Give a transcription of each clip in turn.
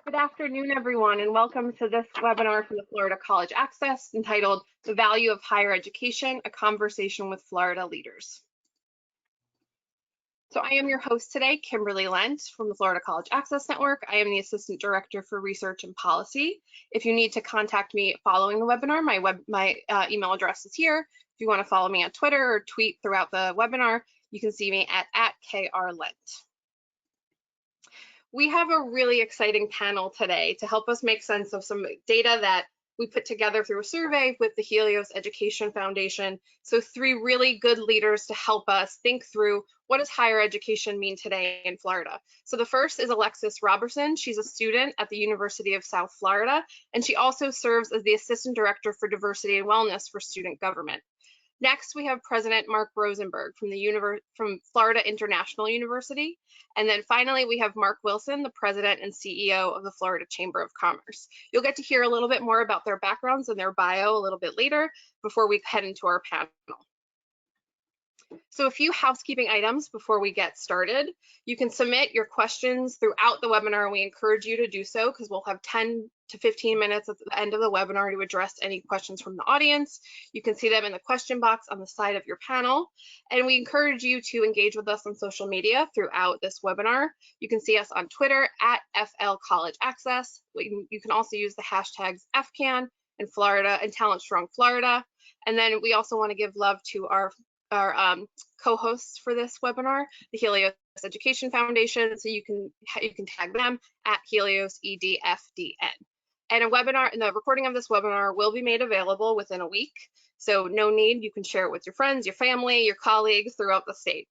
Good afternoon, everyone, and welcome to this webinar from the Florida College Access entitled The Value of Higher Education, a Conversation with Florida Leaders. So I am your host today, Kimberly Lent from the Florida College Access Network. I am the Assistant Director for Research and Policy. If you need to contact me following the webinar, my email address is here. If you want to follow me on Twitter or tweet throughout the webinar, you can see me at @krlent. We have a really exciting panel today to help us make sense of some data that we put together through a survey with the Helios Education Foundation. So 3 really good leaders to help us think through what does higher education mean today in Florida. So the first is Alexis Robertson. She's a student at the University of South Florida, and she also serves as the Assistant Director for Diversity and Wellness for Student Government. Next, we have President Mark Rosenberg from Florida International University. And then finally, we have Mark Wilson, the President and CEO of the Florida Chamber of Commerce. You'll get to hear a little bit more about their backgrounds and their bio a little bit later before we head into our panel. So a few housekeeping items before we get started. You can submit your questions throughout the webinar, and we encourage you to do so because we'll have 10 to 15 minutes at the end of the webinar to address any questions from the audience. You can see them in the question box on the side of your panel, and we encourage you to engage with us on social media throughout this webinar. You can see us on Twitter at FL College Access. You can also use the hashtags FCAN and Florida and Talent Strong Florida. And then we also want to give love to our co-hosts for this webinar, the Helios Education Foundation. So you can tag them at Helios EDFDN. And the recording of this webinar will be made available within a week. So no need, you can share it with your friends, your family, your colleagues throughout the state.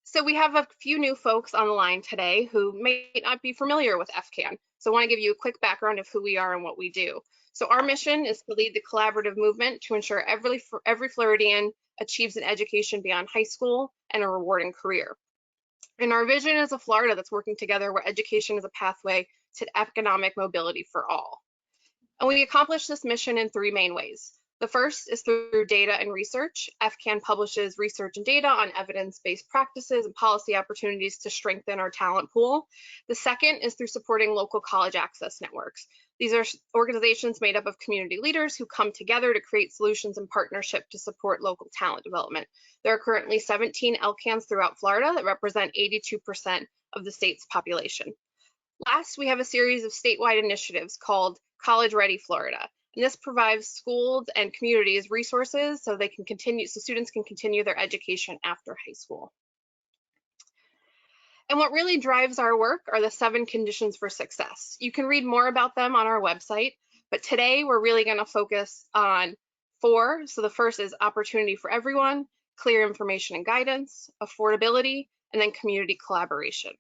So we have a few new folks on the line today who may not be familiar with FCAN. So I want to give you a quick background of who we are and what we do. So our mission is to lead the collaborative movement to ensure every Floridian achieves an education beyond high school and a rewarding career. And our vision is a Florida that's working together where education is a pathway to economic mobility for all. And we accomplish this mission in 3 main ways. The first is through data and research. FCAN publishes research and data on evidence-based practices and policy opportunities to strengthen our talent pool. The second is through supporting local college access networks. These are organizations made up of community leaders who come together to create solutions in partnership to support local talent development. There are currently 17 LCANs throughout Florida that represent 82% of the state's population. Last, we have a series of statewide initiatives called College Ready Florida. And this provides schools and communities resources so students can continue their education after high school. And what really drives our work are the 7 conditions for success. You can read more about them on our website, but today we're really going to focus on 4. So the first is opportunity for everyone, clear information and guidance, affordability, and then community collaboration.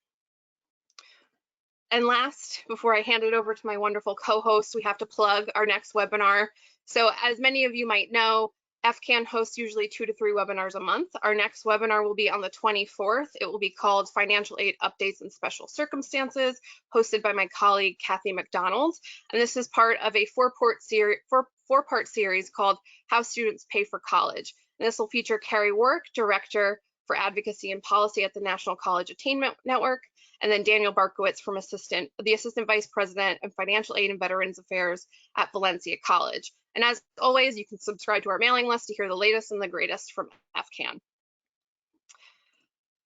And last, before I hand it over to my wonderful co-host, we have to plug our next webinar. So as many of you might know, FCAN hosts usually 2 to 3 webinars a month. Our next webinar will be on the 24th. It will be called Financial Aid Updates and Special Circumstances, hosted by my colleague, Kathy McDonald. And this is part of a 4-part series called How Students Pay for College. And this will feature Carrie Warwick, Director for Advocacy and Policy at the National College Attainment Network, and then Daniel Barkowitz from the Assistant Vice President of Financial Aid and Veterans Affairs at Valencia College. And as always, you can subscribe to our mailing list to hear the latest and the greatest from FCAN.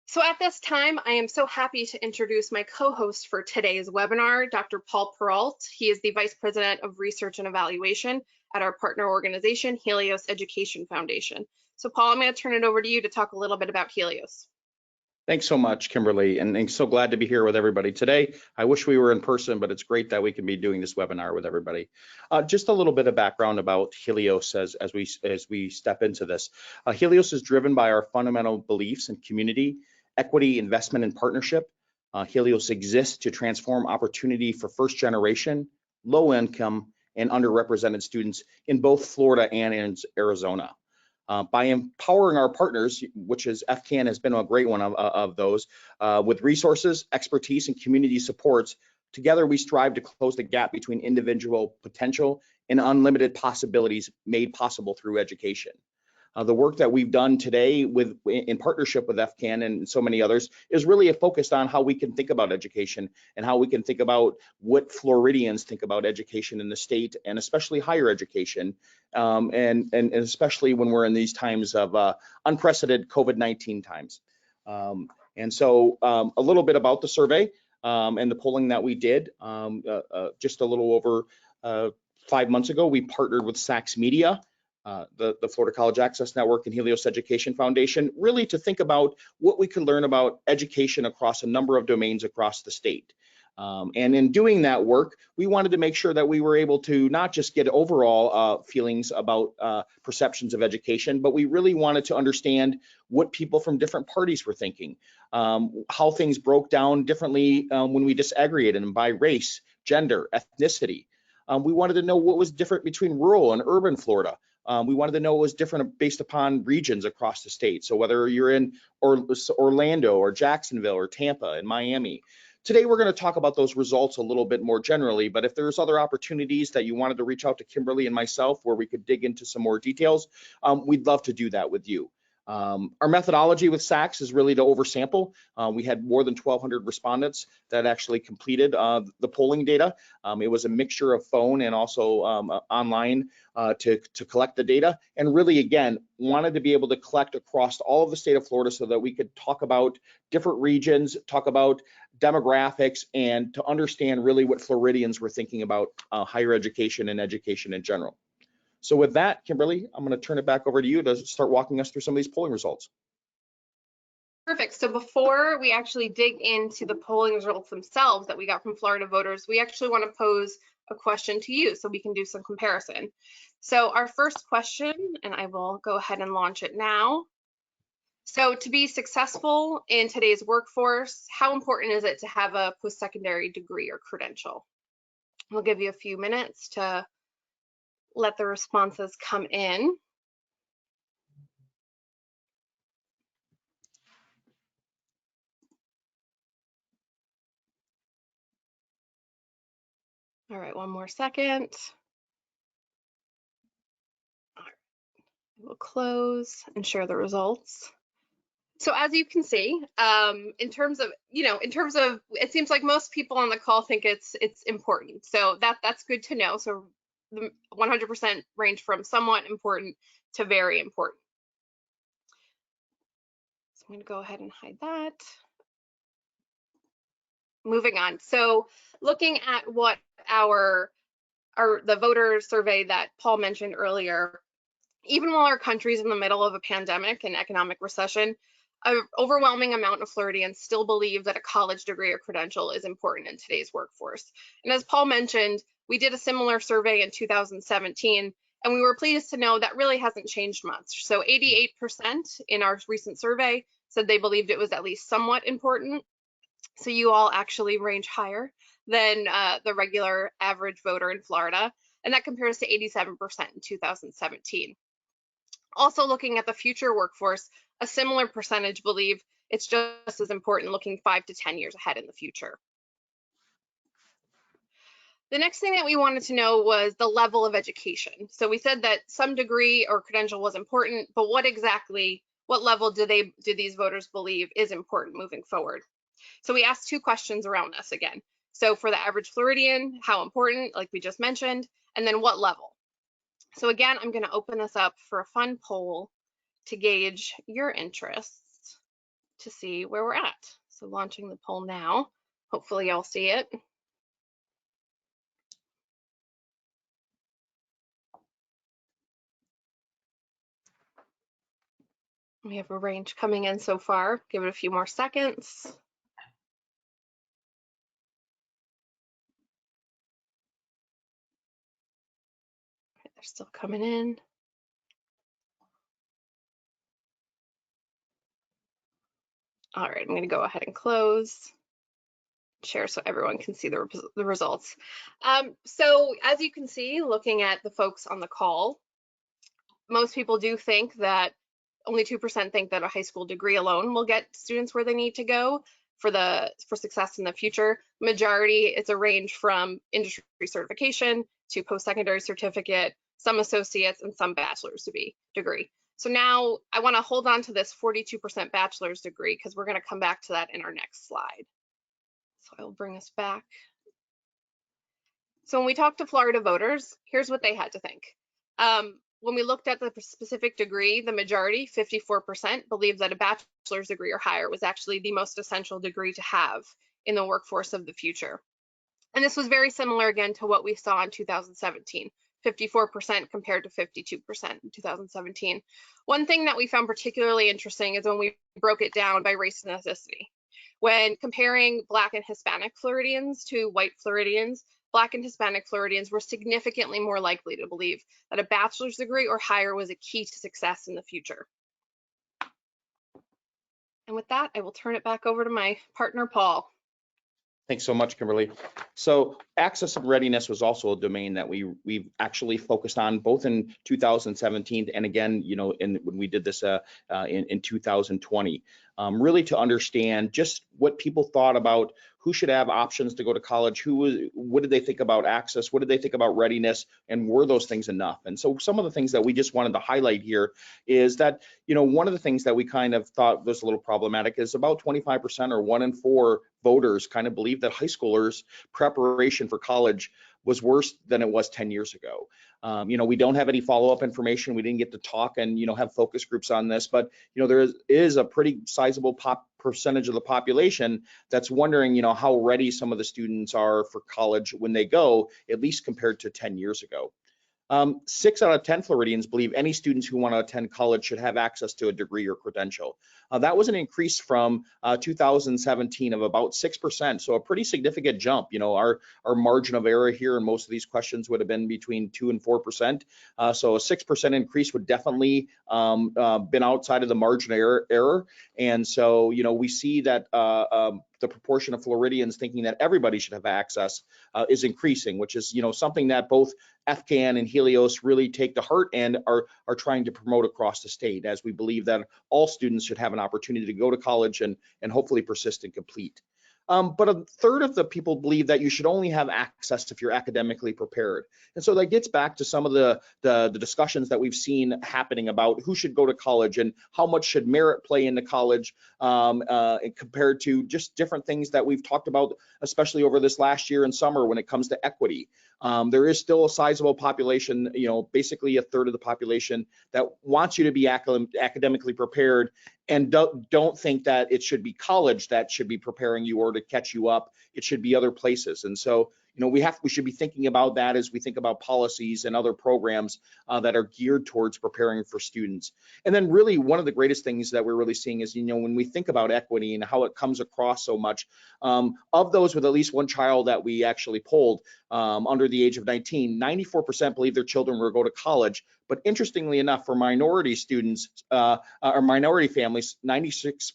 So at this time, I am so happy to introduce my co-host for today's webinar, Dr. Paul Peralt. He is the Vice President of Research and Evaluation at our partner organization, Helios Education Foundation. So Paul, I'm going to turn it over to you to talk a little bit about Helios. Thanks so much, Kimberly, and so glad to be here with everybody today. I wish we were in person, but it's great that we can be doing this webinar with everybody. Just a little bit of background about Helios as we step into this. Helios is driven by our fundamental beliefs in community, equity, investment, and partnership. Helios exists to transform opportunity for first generation, low income, and underrepresented students in both Florida and in Arizona. By empowering our partners, which is FCAN has been a great one of those, with resources, expertise, and community supports, together we strive to close the gap between individual potential and unlimited possibilities made possible through education. The work that we've done today in partnership with FCAN and so many others is really focused on how we can think about education and how we can think about what Floridians think about education in the state, and especially higher education, and especially when we're in these times of unprecedented COVID-19 times. And so a little bit about the survey and the polling that we did. Just a little over 5 months ago, we partnered with Sachs Media, the Florida College Access Network, and Helios Education Foundation, really to think about what we can learn about education across a number of domains across the state. And in doing that work, we wanted to make sure that we were able to not just get overall feelings about perceptions of education, but we really wanted to understand what people from different parties were thinking, how things broke down differently when we disaggregated them by race, gender, ethnicity. We wanted to know what was different between rural and urban Florida. We wanted to know what was different based upon regions across the state. So whether you're in Orlando or Jacksonville or Tampa and Miami. Today, we're going to talk about those results a little bit more generally, but if there's other opportunities that you wanted to reach out to Kimberly and myself where we could dig into some more details, we'd love to do that with you. Our methodology with Sachs is really to oversample. We had more than 1,200 respondents that actually completed the polling data. It was a mixture of phone and also online to collect the data, and really, again, wanted to be able to collect across all of the state of Florida so that we could talk about different regions, talk about demographics, and to understand really what Floridians were thinking about higher education and education in general. So with that, Kimberly, I'm going to turn it back over to you to start walking us through some of these polling results. Perfect. So before we actually dig into the polling results themselves that we got from Florida voters, we actually want to pose a question to you so we can do some comparison. So our first question, and I will go ahead and launch it now. So to be successful in today's workforce, how important is it to have a post-secondary degree or credential? We'll give you a few minutes to let the responses come in. All right, one more second. All right. We'll close and share the results. So as you can see, in terms of, it seems like most people on the call think it's important. So that's good to know. So the 100% range from somewhat important to very important. So I'm going to go ahead and hide that. Moving on. So looking at what the voter survey that Paul mentioned earlier, even while our country's in the middle of a pandemic and economic recession, an overwhelming amount of Floridians still believe that a college degree or credential is important in today's workforce. And as Paul mentioned, we did a similar survey in 2017, and we were pleased to know that really hasn't changed much. So 88% in our recent survey said they believed it was at least somewhat important. So you all actually range higher than the regular average voter in Florida, and that compares to 87% in 2017. Also looking at the future workforce, a similar percentage believe it's just as important looking 5 to 10 years ahead in the future. The next thing that we wanted to know was the level of education. So we said that some degree or credential was important, but what level do these voters believe is important moving forward? So we asked 2 questions around this again. So for the average Floridian, how important, like we just mentioned, and then what level? So again, I'm going to open this up for a fun poll to gauge your interests to see where we're at. So launching the poll now. Hopefully y'all see it. We have a range coming in so far. Give it a few more seconds. They're still coming in. All right, I'm going to go ahead and close, share so everyone can see the results. So as you can see, looking at the folks on the call, most people do think that only 2% think that a high school degree alone will get students where they need to go for success in the future. Majority, it's a range from industry certification to post-secondary certificate, some associates, and some bachelor's degree. So now I want to hold on to this 42% bachelor's degree because we're going to come back to that in our next slide. So I'll bring us back. So when we talked to Florida voters, here's what they had to think. When we looked at the specific degree, the majority, 54%, believed that a bachelor's degree or higher was actually the most essential degree to have in the workforce of the future. And this was very similar again to what we saw in 2017, 54% compared to 52% in 2017. One thing that we found particularly interesting is when we broke it down by race and ethnicity. When comparing Black and Hispanic Floridians to white Floridians, Black and Hispanic Floridians were significantly more likely to believe that a bachelor's degree or higher was a key to success in the future. And with that, I will turn it back over to my partner, Paul. Thanks so much, Kimberly. So access and readiness was also a domain that we've actually focused on both in 2017 and again, you know, when we did this in 2020, really to understand just what people thought about who should have options to go to college, what did they think about access, what did they think about readiness, and were those things enough? And so some of the things that we just wanted to highlight here is that, you know, one of the things that we kind of thought was a little problematic is about 25% or 1 in 4 voters kind of believe that high schoolers' preparation for college was worse than it was 10 years ago. You know, we don't have any follow-up information. We didn't get to talk and, you know, have focus groups on this, but, you know, there is a pretty sizable percentage of the population that's wondering, you know, how ready some of the students are for college when they go, at least compared to 10 years ago. 6 out of 10 Floridians believe any students who want to attend college should have access to a degree or credential. That was an increase from 2017 of about 6%, so a pretty significant jump. You know, our margin of error here in most of these questions would have been between 2 and 4%. So a 6% increase would definitely been outside of the margin of error. And so, you know, we see that the proportion of Floridians thinking that everybody should have access is increasing, which is, you know, something that both FCAN and Helios really take to heart and are trying to promote across the state, as we believe that all students should have an opportunity to go to college and hopefully persist and complete. But a third of the people believe that you should only have access if you're academically prepared. And so that gets back to some of the discussions that we've seen happening about who should go to college and how much should merit play into college compared to just different things that we've talked about, especially over this last year and summer when it comes to equity. There is still a sizable population, you know, basically a third of the population that wants you to be academically prepared and don't think that it should be college that should be preparing you or to catch you up. It should be other places. And so, you know, we should be thinking about that as we think about policies and other programs that are geared towards preparing for students. And then really one of the greatest things that we're really seeing is, you know, when we think about equity and how it comes across so much, of those with at least one child that we actually polled under the age of 19, 94% believe their children will go to college. But interestingly enough, for minority students or minority families, 96%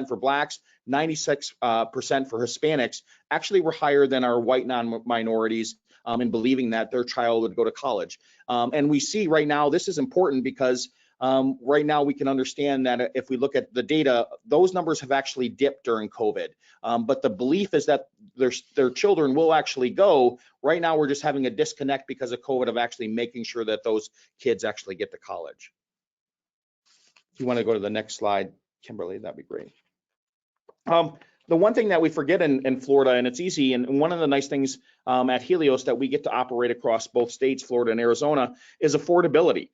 for Blacks, 96% for Hispanics actually were higher than our white non-minorities in believing that their child would go to college. And we see right now, this is important because right now we can understand that if we look at the data, those numbers have actually dipped during COVID. But the belief is that their children will actually go. Right now, we're just having a disconnect because of COVID of actually making sure that those kids actually get to college. If you want to go to the next slide, Kimberly, that'd be great. The one thing that we forget in Florida, and it's easy, and one of the nice things at Helios that we get to operate across both states, Florida and Arizona, is affordability.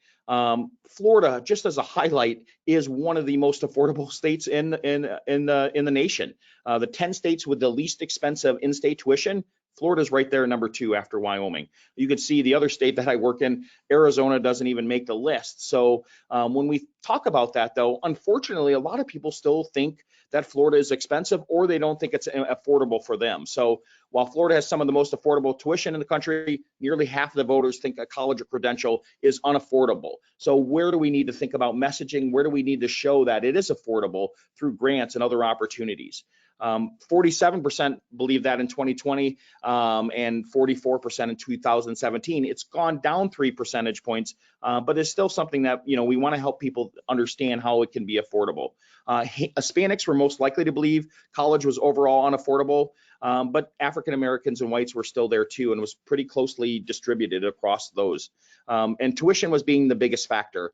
Florida, just as a highlight, is one of the most affordable states in the nation. The 10 states with the least expensive in-state tuition, Florida's right there, number 2 after Wyoming. You can see the other state that I work in, Arizona, doesn't even make the list. So when we talk about that, though, unfortunately, a lot of people still think that Florida is expensive or they don't think it's affordable for them. So while Florida has some of the most affordable tuition in the country, nearly half of the voters think a college or credential is unaffordable. So where do we need to think about messaging? Where do we need to show that it is affordable through grants and other opportunities? 47% believe that in 2020, and 44% in 2017. It's gone down 3 percentage points, but it's still something that, we want to help people understand how it can be affordable. Hispanics were most likely to believe college was overall unaffordable, but African Americans and whites were still there too, and was pretty closely distributed across those. And tuition was being the biggest factor.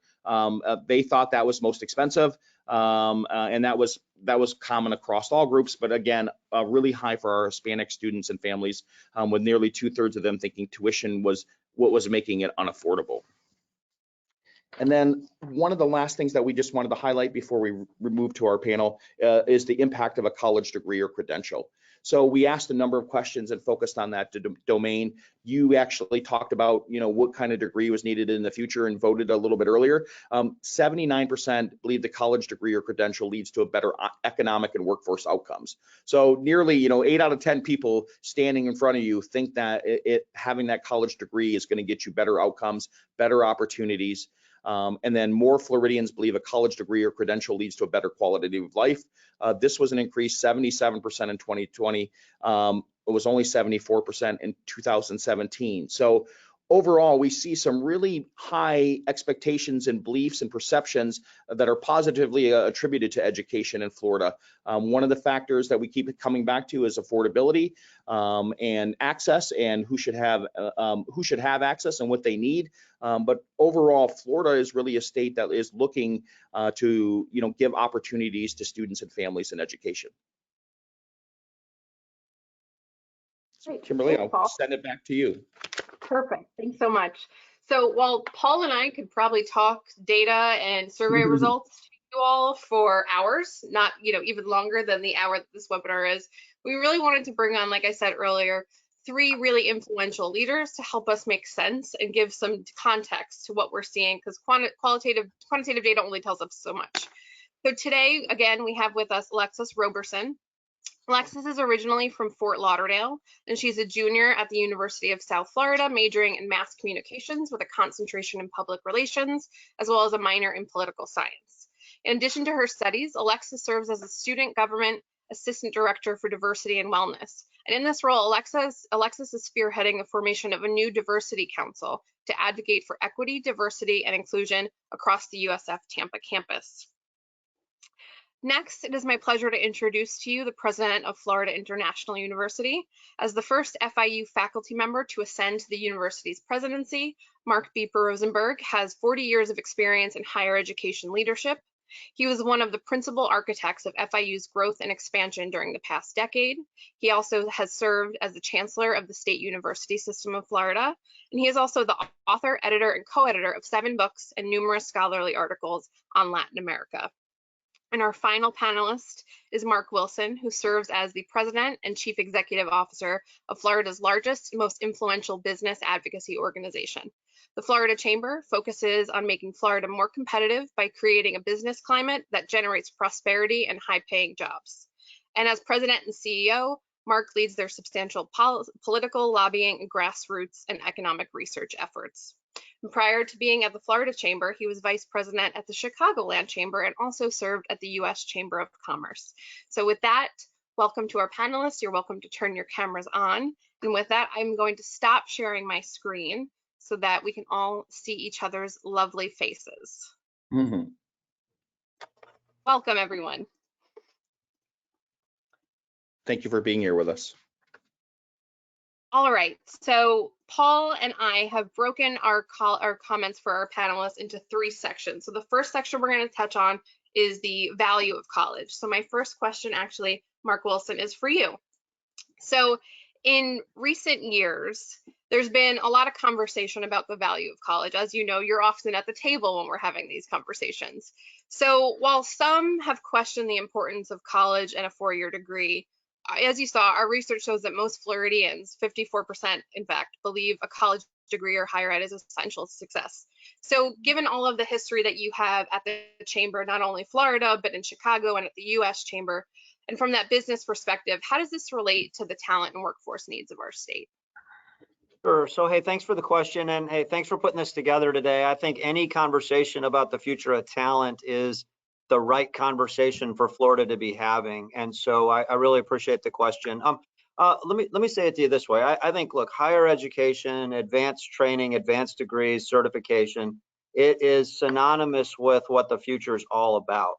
They thought that was most expensive, and that was common across all groups, but again, really high for our Hispanic students and families, with nearly 2/3 of them thinking tuition was what was making it unaffordable. And then one of the last things that we just wanted to highlight before we move to our panel is the impact of a college degree or credential. So we asked a number of questions and focused on that domain. You actually talked about, what kind of degree was needed in the future and voted a little bit earlier. 79% believe the college degree or credential leads to a better economic and workforce outcomes. So nearly, 8 out of 10 people standing in front of you think that having that college degree is going to get you better outcomes, better opportunities. And then more Floridians believe a college degree or credential leads to a better quality of life. This was an increase, 77% in 2020. It was only 74% in 2017. So overall, we see some really high expectations and beliefs and perceptions that are positively attributed to education in Florida. One of the factors that we keep coming back to is affordability and access, and who should have access and what they need. But overall, Florida is really a state that is looking to give opportunities to students and families in education. Great. Kimberly, Thanks, I'll Paul. send it back to you. Perfect. Thanks so much. So while Paul and I could probably talk data and survey results to you all for hours, not even longer than the hour that this webinar is, we really wanted to bring on, like I said earlier, 3 really influential leaders to help us make sense and give some context to what we're seeing, because quantitative data only tells us so much. So today, again, we have with us Alexis Roberson. Alexis is originally from Fort Lauderdale, and she's a junior at the University of South Florida, majoring in mass communications with a concentration in public relations, as well as a minor in political science. In addition to her studies, Alexis serves as a student government assistant director for diversity and wellness. And in this role, Alexis is spearheading the formation of a new diversity council to advocate for equity, diversity, and inclusion across the USF Tampa campus. Next, it is my pleasure to introduce to you the president of Florida International University. As the first FIU faculty member to ascend to the university's presidency, Mark Beeper Rosenberg has 40 years of experience in higher education leadership. He was one of the principal architects of FIU's growth and expansion during the past decade. He also has served as the chancellor of the State University System of Florida, and he is also the author, editor, and co-editor of 7 books and numerous scholarly articles on Latin America. And our final panelist is Mark Wilson, who serves as the president and chief executive officer of Florida's largest and most influential business advocacy organization. The Florida Chamber focuses on making Florida more competitive by creating a business climate that generates prosperity and high-paying jobs. And as president and CEO, Mark leads their substantial political, lobbying, grassroots, and economic research efforts. And prior to being at the Florida Chamber, he was vice president at the Chicagoland Chamber and also served at the U.S. Chamber of Commerce. So with that, welcome to our panelists. You're welcome to turn your cameras on. And with that, I'm going to stop sharing my screen so that we can all see each other's lovely faces. Mm-hmm. Welcome, everyone. Thank you for being here with us. All right, so Paul and I have broken our comments for our panelists into 3 sections. So the first section we're going to touch on is the value of college. So my first question, actually, Mark Wilson, is for you. So in recent years, there's been a lot of conversation about the value of college. As you know, you're often at the table when we're having these conversations. So while some have questioned the importance of college and a 4-year degree, as you saw, our research shows that most Floridians, 54% in fact, believe a college degree or higher ed is essential to success. So given all of the history that you have at the Chamber, not only Florida, but in Chicago and at the US Chamber, and from that business perspective, how does this relate to the talent and workforce needs of our state? Sure. So, hey, thanks for the question. And hey, thanks for putting this together today. I think any conversation about the future of talent is the right conversation for Florida to be having. And so I really appreciate the question. Let me say it to you this way. I think, look, higher education, advanced training, advanced degrees, certification, it is synonymous with what the future is all about.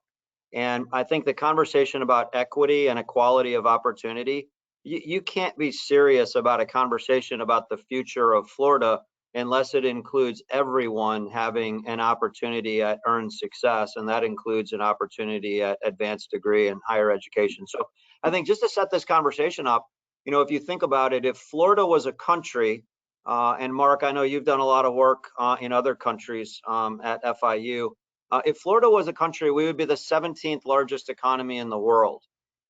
And I think the conversation about equity and equality of opportunity, you can't be serious about a conversation about the future of Florida unless it includes everyone having an opportunity at earned success, and that includes an opportunity at advanced degree and higher education. So I think just to set this conversation up, if you think about it, if Florida was a country, and Mark, I know you've done a lot of work in other countries at FIU. If Florida was a country, we would be the 17th largest economy in the world.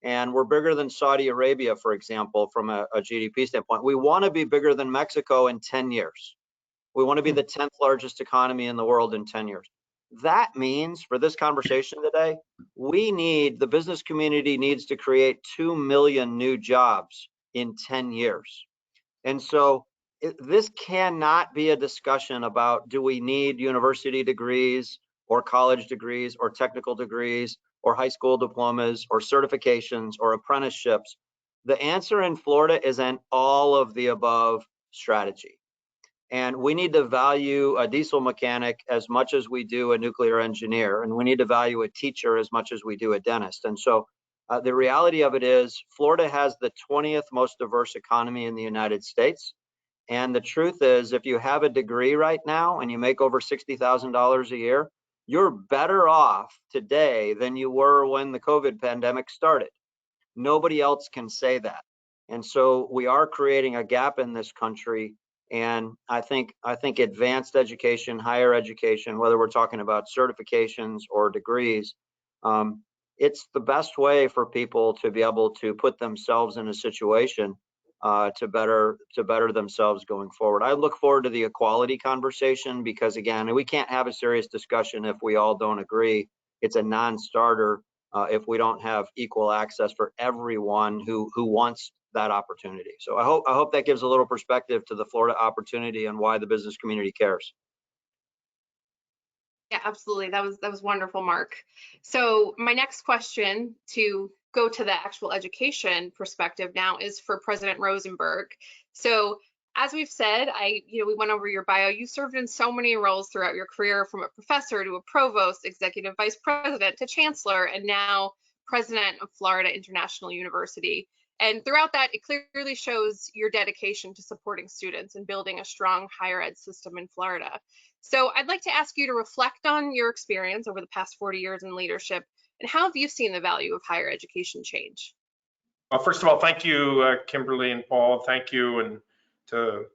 And we're bigger than Saudi Arabia, for example, from a GDP standpoint. We want to be bigger than Mexico in 10 years. We want to be the 10th largest economy in the world in 10 years. That means for this conversation today, the business community needs to create 2 million new jobs in 10 years. And so this cannot be a discussion about, do we need university degrees or college degrees or technical degrees or high school diplomas or certifications or apprenticeships. The answer in Florida is an all of the above strategy. And we need to value a diesel mechanic as much as we do a nuclear engineer. And we need to value a teacher as much as we do a dentist. And so the reality of it is Florida has the 20th most diverse economy in the United States. And the truth is, if you have a degree right now and you make over $60,000 a year, you're better off today than you were when the COVID pandemic started. Nobody else can say that. And so we are creating a gap in this country. And I think advanced education, higher education, whether we're talking about certifications or degrees, it's the best way for people to be able to put themselves in a situation to better themselves going forward. I look forward to the equality conversation because, again, we can't have a serious discussion if we all don't agree. It's a non-starter if we don't have equal access for everyone who wants that opportunity. So I hope that gives a little perspective to the Florida opportunity and why the business community cares. Yeah, absolutely. That was wonderful, Mark. So my next question, to go to the actual education perspective now, is for President Rosenberg. So as we've said, we went over your bio. You served in so many roles throughout your career, from a professor to a provost, executive vice president to chancellor, and now president of Florida International University. And throughout that, it clearly shows your dedication to supporting students and building a strong higher ed system in Florida. So I'd like to ask you to reflect on your experience over the past 40 years in leadership, and how have you seen the value of higher education change? Well, first of all, thank you, Kimberly and Paul. Thank you, and to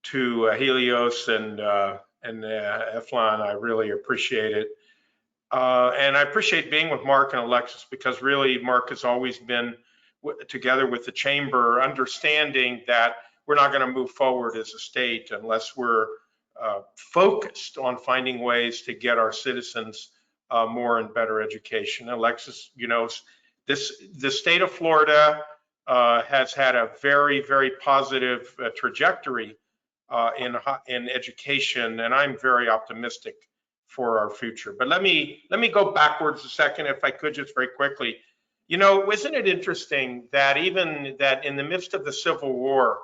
Helios and Eflon. I really appreciate it. And I appreciate being with Mark and Alexis, because really Mark has always been together with the chamber, understanding that we're not going to move forward as a state unless we're focused on finding ways to get our citizens more and better education. Alexis, the state of Florida has had a very, very positive trajectory in education, and I'm very optimistic for our future. But let me go backwards a second, if I could, just very quickly. Isn't it interesting that even that in the midst of the Civil War,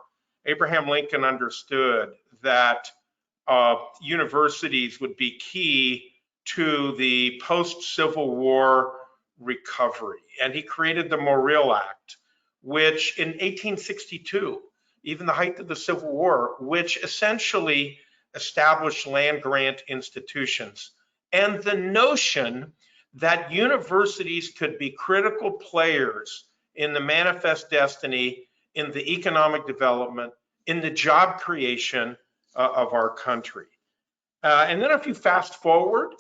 Abraham Lincoln understood that universities would be key to the post-Civil War recovery. And he created the Morrill Act, which in 1862, even the height of the Civil War, which essentially established land grant institutions. And the notion that universities could be critical players in the manifest destiny, in the economic development, in the job creation of our country. And then if you fast forward,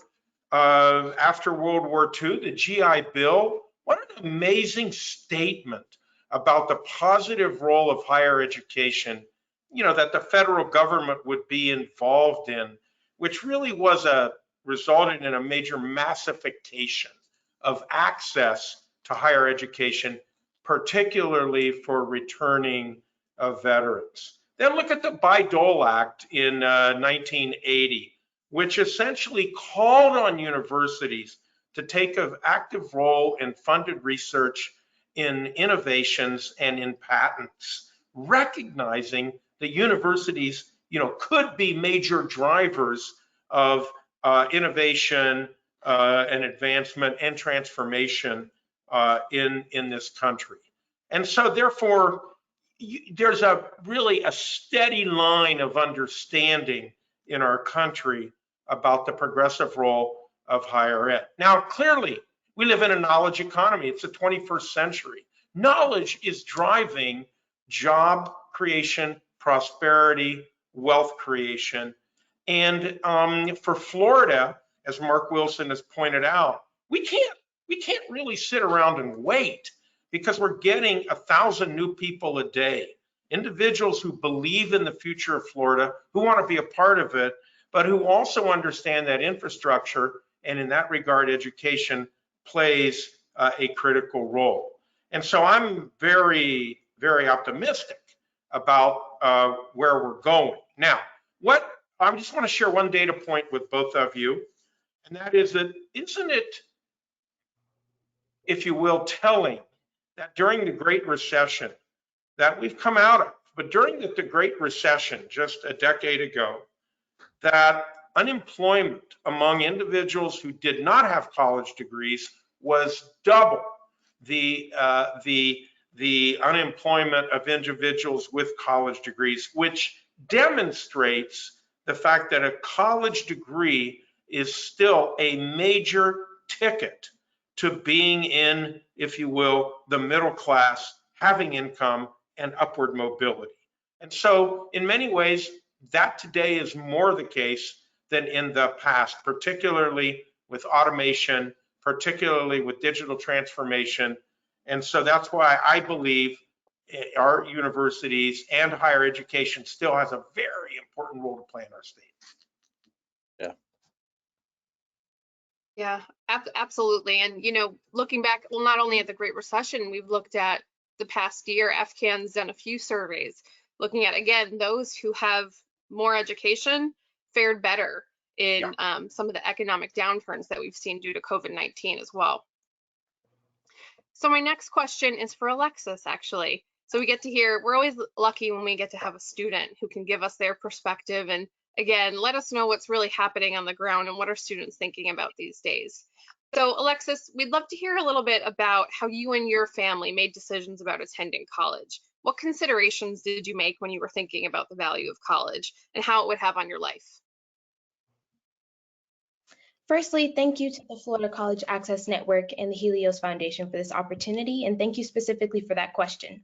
after World War II, the GI Bill, what an amazing statement about the positive role of higher education, that the federal government would be involved in, which really resulted in a major massification of access to higher education, particularly for returning veterans. Then look at the Bayh-Dole Act in 1980, which essentially called on universities to take an active role in funded research in innovations and in patents, recognizing that universities, could be major drivers of innovation and advancement and transformation in this country. And so therefore, there's really a steady line of understanding in our country about the progressive role of higher ed. Now, clearly, we live in a knowledge economy. It's the 21st century. Knowledge is driving job creation, prosperity, wealth creation. And for Florida, as Mark Wilson has pointed out, we can't really sit around and wait, because we're getting 1,000 new people a day, individuals who believe in the future of Florida, who want to be a part of it, but who also understand that infrastructure, and in that regard, education plays a critical role. And so I'm very, very optimistic about where we're going. Now, I just want to share one data point with both of you, and that is that, isn't it, if you will, telling that during the Great Recession that we've come out of, but during the Great Recession just a decade ago, that unemployment among individuals who did not have college degrees was double the unemployment of individuals with college degrees, which demonstrates the fact that a college degree is still a major ticket to being in, if you will, the middle class, having income and upward mobility. And so in many ways, that today is more the case than in the past, particularly with automation, particularly with digital transformation. And so that's why I believe our universities and higher education still has a very important role to play in our state. Yeah, absolutely. And, looking back, well, not only at the Great Recession, we've looked at the past year. FCAN's done a few surveys looking at, again, those who have more education fared better in some of the economic downturns that we've seen due to COVID-19 as well. So my next question is for Alexis, actually. So we get to hear, we're always lucky when we get to have a student who can give us their perspective and, again, let us know what's really happening on the ground and what are students thinking about these days. So Alexis, we'd love to hear a little bit about how you and your family made decisions about attending college. What considerations did you make when you were thinking about the value of college and how it would have on your life? Firstly, thank you to the Florida College Access Network and the Helios Foundation for this opportunity, and thank you specifically for that question.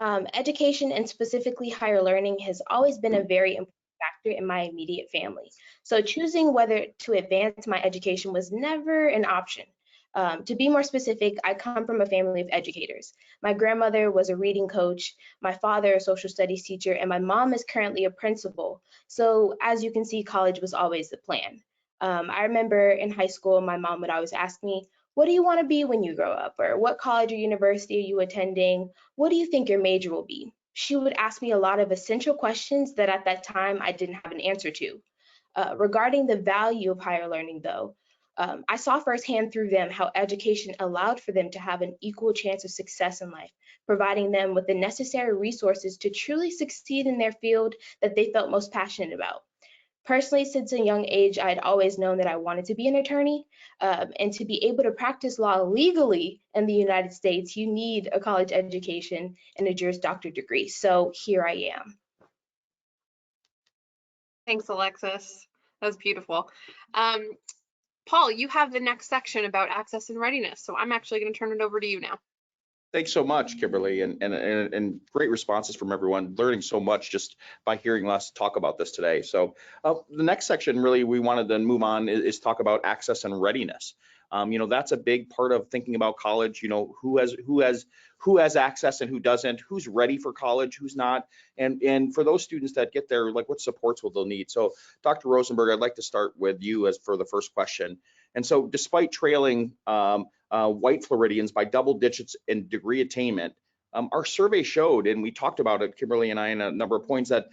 Education, and specifically higher learning, has always been a very important factor in my immediate family. So choosing whether to advance my education was never an option. To be more specific, I come from a family of educators. My grandmother was a reading coach, my father a social studies teacher, and my mom is currently a principal. So as you can see, college was always the plan. I remember in high school, my mom would always ask me, what do you want to be when you grow up? Or what college or university are you attending? What do you think your major will be? She would ask me a lot of essential questions that at that time I didn't have an answer to. Regarding the value of higher learning, though, I saw firsthand through them how education allowed for them to have an equal chance of success in life, providing them with the necessary resources to truly succeed in their field that they felt most passionate about. Personally, since a young age, I had always known that I wanted to be an attorney, and to be able to practice law legally in the United States, you need a college education and a Juris Doctor degree. So here I am. Thanks, Alexis. That was beautiful. Paul, you have the next section about access and readiness, so I'm actually going to turn it over to you now. Thanks so much, Kimberly, and great responses from everyone. Learning so much just by hearing us talk about this today. So the next section, really, we wanted to move on is talk about access and readiness. That's a big part of thinking about college. Who has access and who doesn't, who's ready for college, who's not, and for those students that get there, like what supports will they'll need. So Dr. Rosenberg, I'd like to start with you as for the first question. And so despite trailing white Floridians by double digits in degree attainment, our survey showed, and we talked about it, Kimberly and I, in a number of points, that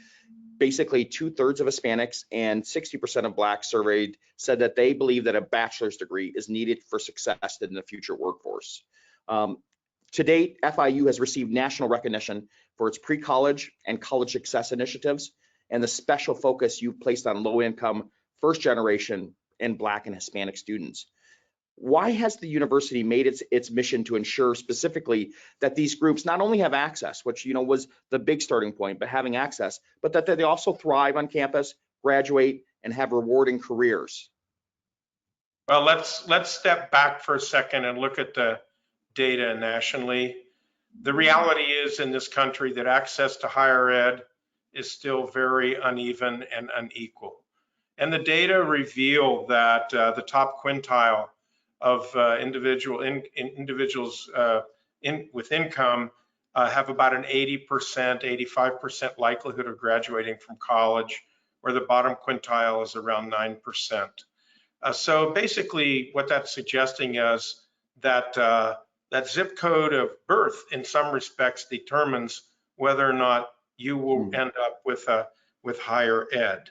basically 2/3 of Hispanics and 60% of Blacks surveyed said that they believe that a bachelor's degree is needed for success in the future workforce. To date, FIU has received national recognition for its pre-college and college success initiatives and the special focus you've placed on low-income, first-generation, and Black and Hispanic students. Why has the university made its mission to ensure specifically that these groups not only have access, which was the big starting point, but having access, but that they also thrive on campus, graduate, and have rewarding careers? Well, let's step back for a second and look at the data nationally. The reality is in this country that access to higher ed is still very uneven and unequal. And the data reveal that the top quintile of individuals with income have about an 80%, 85% likelihood of graduating from college, where the bottom quintile is around 9%. So basically what that's suggesting is that that zip code of birth in some respects determines whether or not you will end up with higher ed.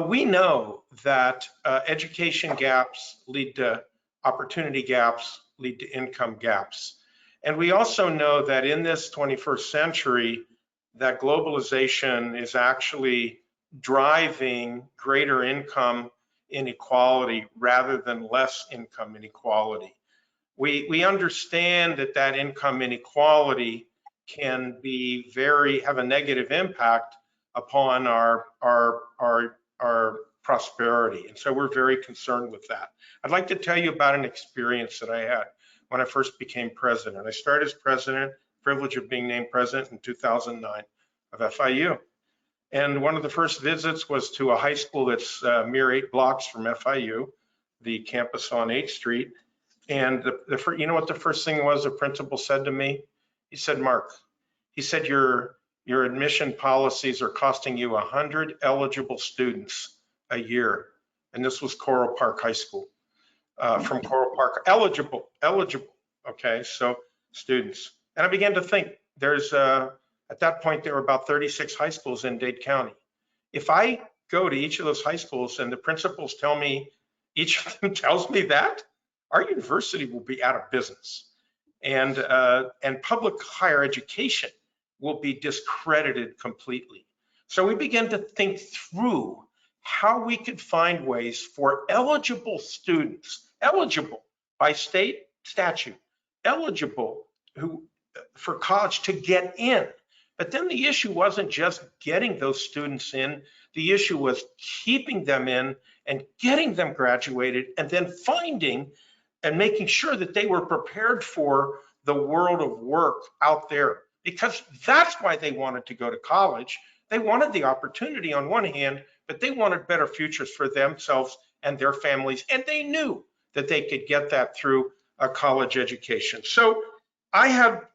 We know that education gaps lead to opportunity gaps, lead to income gaps. And we also know that in this 21st century, that globalization is actually driving greater income inequality rather than less income inequality. We understand that income inequality can be have a negative impact upon our prosperity. And so we're very concerned with that. I'd like to tell you about an experience that I had when I first became president. I started as president, privilege of being named president in 2009 of FIU. And one of the first visits was to a high school that's mere 8 blocks from FIU, the campus on 8th Street. And you know what the first thing was the principal said to me? He said, Mark, he said, your admission policies are costing you 100 eligible students a year. And this was Coral Park High School, from Coral Park, eligible, okay, so students. And I began to think at that point, there were about 36 high schools in Dade County. If I go to each of those high schools and the principals tell me, each of them tells me that, our university will be out of business. And public higher education will be discredited completely. So we began to think through how we could find ways for eligible students, eligible by state statute, eligible for college to get in. But then the issue wasn't just getting those students in, the issue was keeping them in and getting them graduated and then finding and making sure that they were prepared for the world of work out there, because that's why they wanted to go to college. They wanted the opportunity on one hand, but they wanted better futures for themselves and their families, and they knew that they could get that through a college education. So I have,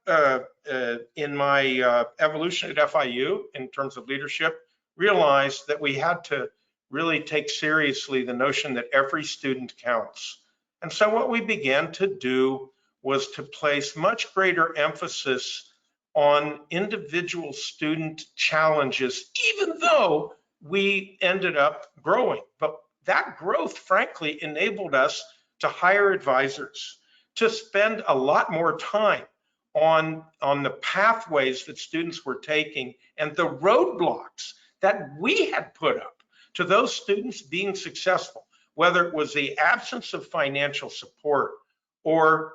in my evolution at FIU, in terms of leadership, realized that we had to really take seriously the notion that every student counts. And so what we began to do was to place much greater emphasis on individual student challenges, even though we ended up growing. But that growth, frankly, enabled us to hire advisors, to spend a lot more time on the pathways that students were taking and the roadblocks that we had put up to those students being successful, whether it was the absence of financial support or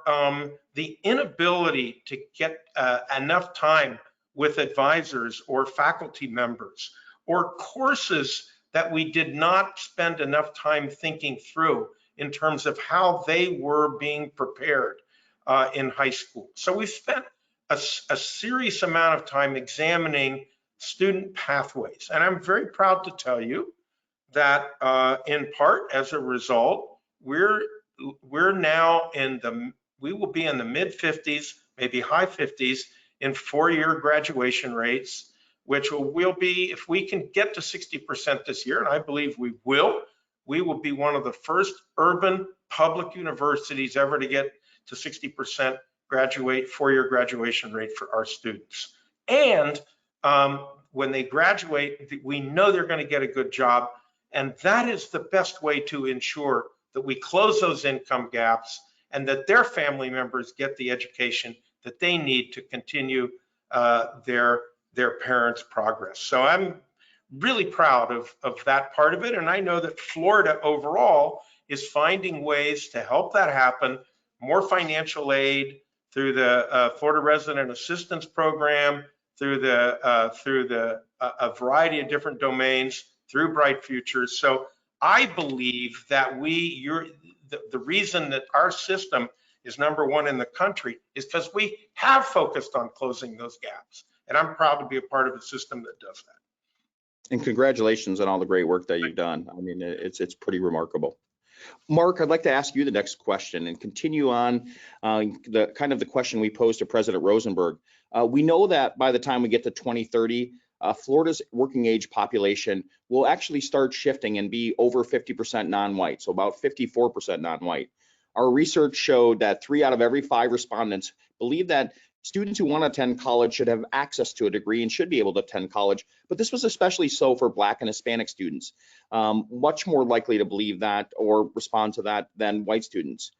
the inability to get enough time with advisors or faculty members, or courses that we did not spend enough time thinking through in terms of how they were being prepared in high school. So we spent a serious amount of time examining student pathways. And I'm very proud to tell you that in part as a result, we're now we will be in the mid 50s, maybe high 50s in 4-year graduation rates, which will be, if we can get to 60% this year, and I believe we will be one of the first urban public universities ever to get to 60% 4-year graduation rate for our students. And when they graduate, we know they're going to get a good job. And that is the best way to ensure that we close those income gaps and that their family members get the education that they need to continue their parents' progress. So I'm really proud of that part of it. And I know that Florida overall is finding ways to help that happen, more financial aid through the Florida Resident Assistance Program, through a variety of different domains, through Bright Futures. So I believe that the reason that our system is #1 in the country is because we have focused on closing those gaps. And I'm proud to be a part of a system that does that. And congratulations on all the great work that you've done. I mean, it's pretty remarkable. Mark, I'd like to ask you the next question and continue on the question we posed to President Rosenberg. We know that by the time we get to 2030, Florida's working age population will actually start shifting and be over 50% non-white, so about 54% non-white. Our research showed that 3 out of every 5 respondents believe that students who want to attend college should have access to a degree and should be able to attend college, but this was especially so for Black and Hispanic students, much more likely to believe that or respond to that than white students.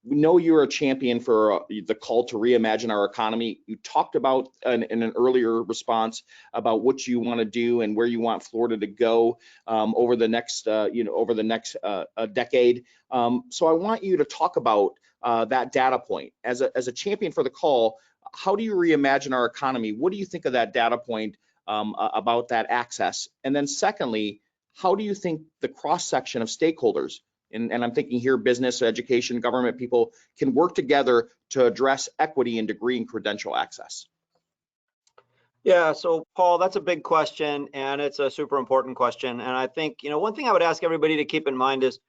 We know you're a champion for the call to reimagine our economy. You talked about in an earlier response about what you want to do and where you want Florida to go over the next, decade. So I want you to talk about that data point as a champion for the call. How do you reimagine our economy? What do you think of that data point about that access? And then secondly, how do you think the cross-section of stakeholders, and I'm thinking here business, education, government people, can work together to address equity in degree and credential access? Yeah, so Paul, that's a big question, and it's a super important question. And I think, one thing I would ask everybody to keep in mind is,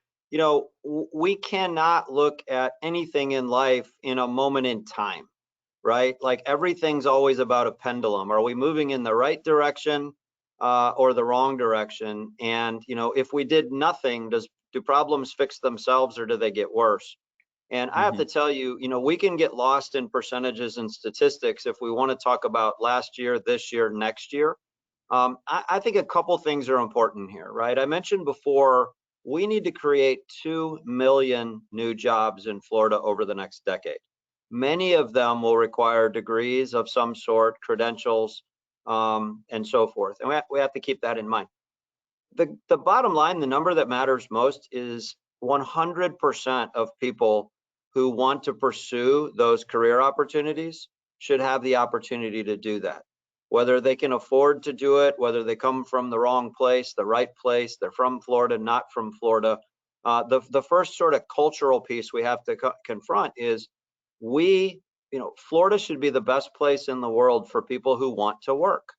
we cannot look at anything in life in a moment in time, right? Like everything's always about a pendulum. Are we moving in the right direction or the wrong direction? And, if we did nothing, do problems fix themselves or do they get worse? And I have to tell you, we can get lost in percentages and statistics if we want to talk about last year, this year, next year. I think a couple things are important here, right? I mentioned before, we need to create 2 million new jobs in Florida over the next decade. Many of them will require degrees of some sort, credentials, and so forth. And we have to keep that in mind. The bottom line, the number that matters most is 100% of people who want to pursue those career opportunities should have the opportunity to do that. Whether they can afford to do it, whether they come from the wrong place, the right place, they're from Florida, not from Florida. The first sort of cultural piece we have to confront is Florida should be the best place in the world for people who want to work,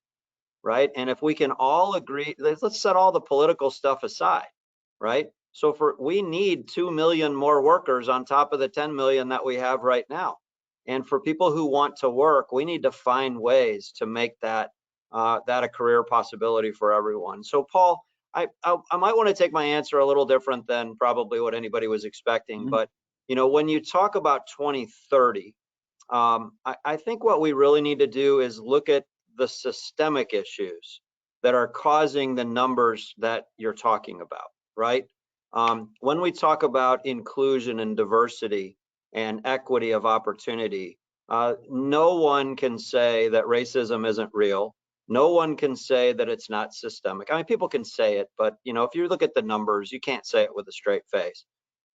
right? And if we can all agree, let's set all the political stuff aside, right? So we need 2 million more workers on top of the 10 million that we have right now. And for people who want to work, we need to find ways to make that a career possibility for everyone. So Paul, I might want to take my answer a little different than probably what anybody was expecting. But when you talk about 2030, I think what we really need to do is look at the systemic issues that are causing the numbers that you're talking about, right? When we talk about inclusion and diversity and equity of opportunity, no one can say that racism isn't real. No one can say that it's not systemic. I mean, people can say it, but if you look at the numbers, you can't say it with a straight face.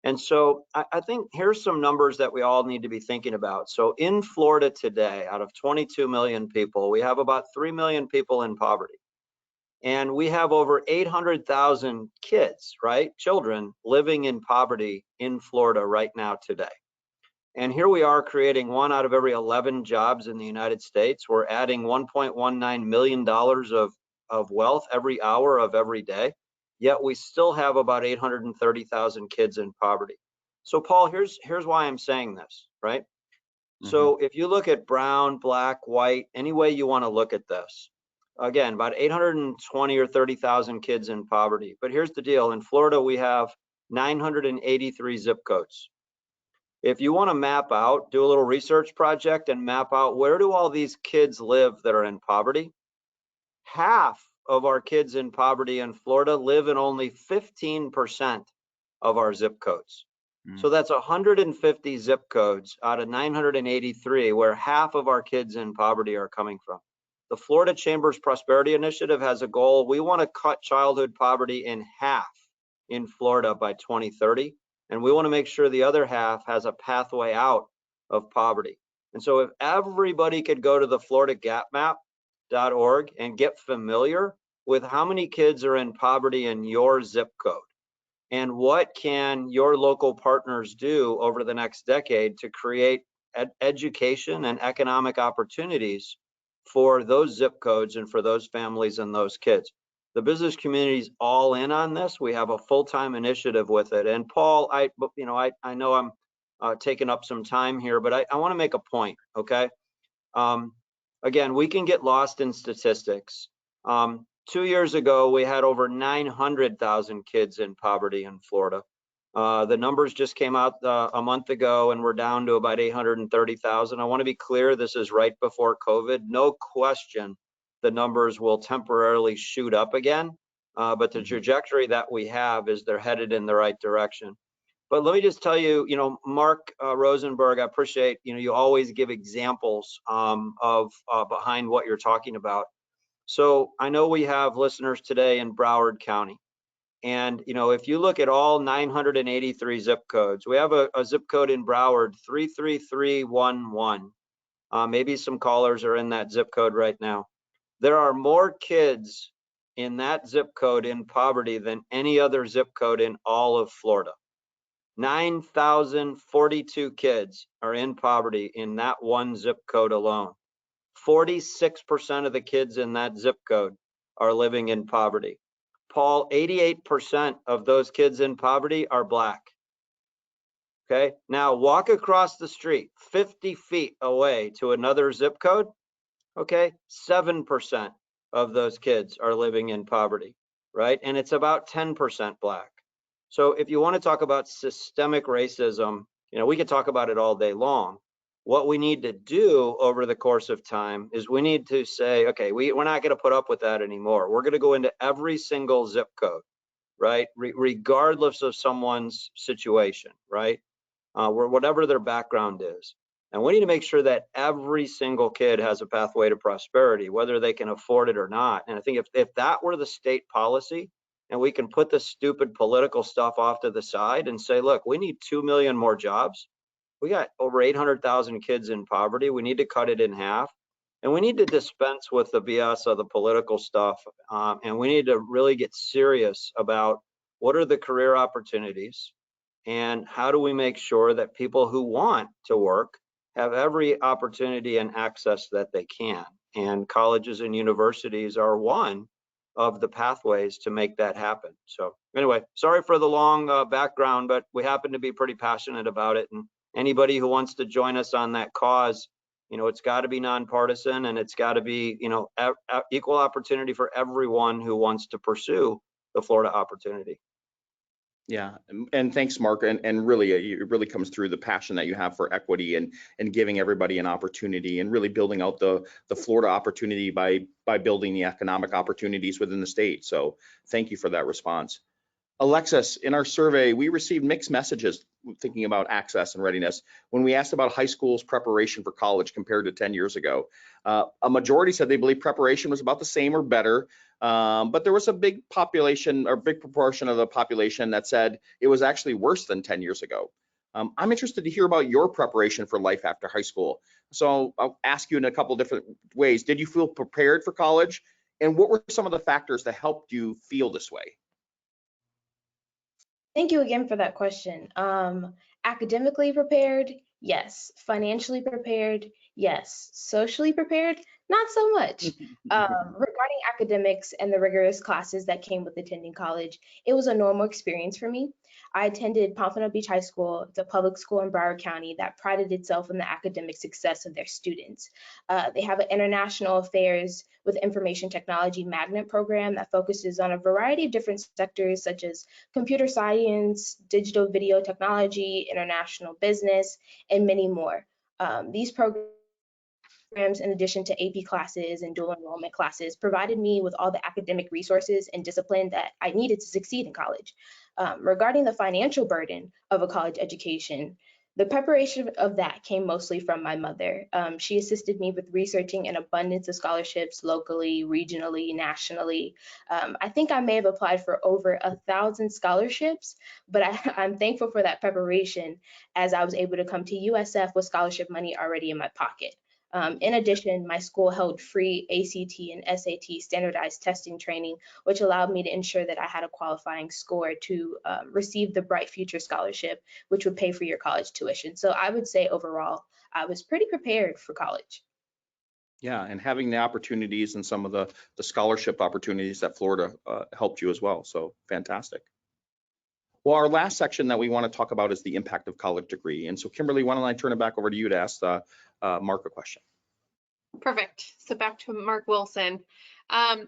And so I think here's some numbers that we all need to be thinking about. So in Florida today, out of 22 million people, we have about 3 million people in poverty. And we have over 800,000 kids, right? Children living in poverty in Florida right now today. And here we are creating 1 out of every 11 jobs in the United States. We're adding $1.19 million of wealth every hour of every day. Yet we still have about 830,000 kids in poverty. So Paul, here's why I'm saying this, right? So if you look at brown, black, white, any way you want to look at this, again, about 820 or 30,000 kids in poverty. But here's the deal. In Florida, we have 983 zip codes. If you want to map out, do a little research project and map out where do all these kids live that are in poverty, half of our kids in poverty in Florida live in only 15% of our zip codes. So that's 150 zip codes out of 983 where half of our kids in poverty are coming from. The Florida Chamber's Prosperity Initiative has a goal. We want to cut childhood poverty in half in Florida by 2030. And we want to make sure the other half has a pathway out of poverty. And so if everybody could go to the FloridaGapMap.org and get familiar with how many kids are in poverty in your zip code, and what can your local partners do over the next decade to create education and economic opportunities for those zip codes and for those families and those kids. The business community is all in on this. We have a full-time initiative with it. And Paul, I know I'm taking up some time here, but I want to make a point, okay? Again, we can get lost in statistics. 2 years ago, we had over 900,000 kids in poverty in Florida. The numbers just came out a month ago, and we're down to about 830,000. I want to be clear, this is right before COVID. No question, the numbers will temporarily shoot up again, but the trajectory that we have is they're headed in the right direction. But let me just tell you, Mark Rosenberg, I appreciate, you always give examples of behind what you're talking about. So I know we have listeners today in Broward County. And, if you look at all 983 zip codes, we have a zip code in Broward, 33311. Maybe some callers are in that zip code right now. There are more kids in that zip code in poverty than any other zip code in all of Florida. 9,042 kids are in poverty in that one zip code alone. 46% of the kids in that zip code are living in poverty. Paul, 88% of those kids in poverty are Black. Okay, now walk across the street 50 feet away to another zip code. Okay, 7% of those kids are living in poverty, right? And it's about 10% Black. So if you want to talk about systemic racism, we could talk about it all day long. What we need to do over the course of time is we need to say, okay, we're not going to put up with that anymore. We're going to go into every single zip code, right? Regardless of someone's situation, right? Whatever their background is. And we need to make sure that every single kid has a pathway to prosperity, whether they can afford it or not. And I think if that were the state policy, and we can put the stupid political stuff off to the side and say, look, we need 2 million more jobs. We got over 800,000 kids in poverty. We need to cut it in half. And we need to dispense with the BS of the political stuff. And we need to really get serious about what are the career opportunities and how do we make sure that people who want to work have every opportunity and access that they can. And colleges and universities are one of the pathways to make that happen. So anyway, sorry for the long background, but we happen to be pretty passionate about it. And anybody who wants to join us on that cause, it's got to be nonpartisan, and it's got to be, equal opportunity for everyone who wants to pursue the Florida opportunity. Yeah, and thanks, Mark. And really, it really comes through the passion that you have for equity and giving everybody an opportunity and really building out the Florida opportunity by building the economic opportunities within the state. So thank you for that response. Alexis, in our survey, we received mixed messages thinking about access and readiness when we asked about high school's preparation for college compared to 10 years ago. A majority said they believe preparation was about the same or better, but there was a big population or big proportion of the population that said it was actually worse than 10 years ago. I'm interested to hear about your preparation for life after high school. So I'll ask you in a couple different ways. Did you feel prepared for college? And what were some of the factors that helped you feel this way? Thank you again for that question. Academically prepared, yes. Financially prepared, yes. Socially prepared, not so much. Regarding academics and the rigorous classes that came with attending college, it was a normal experience for me. I attended Pompano Beach High School, the public school in Broward County that prided itself in the academic success of their students. They have an international affairs with information technology magnet program that focuses on a variety of different sectors such as computer science, digital video technology, international business, and many more. These programs programs, in addition to AP classes and dual enrollment classes, provided me with all the academic resources and discipline that I needed to succeed in college. Regarding the financial burden of a college education, the preparation of that came mostly from my mother. She assisted me with researching an abundance of scholarships locally, regionally, nationally. I think I may have applied for over 1,000 scholarships, but I'm thankful for that preparation, as I was able to come to USF with scholarship money already in my pocket. In addition, my school held free ACT and SAT standardized testing training, which allowed me to ensure that I had a qualifying score to receive the Bright Future Scholarship, which would pay for your college tuition. So I would say overall, I was pretty prepared for college. Yeah, and having the opportunities and some of the scholarship opportunities that Florida helped you as well. So fantastic. Well, our last section that we want to talk about is the impact of college degree. And so Kimberly, why don't I turn it back over to you to ask Mark a question? Perfect. So back to Mark Wilson.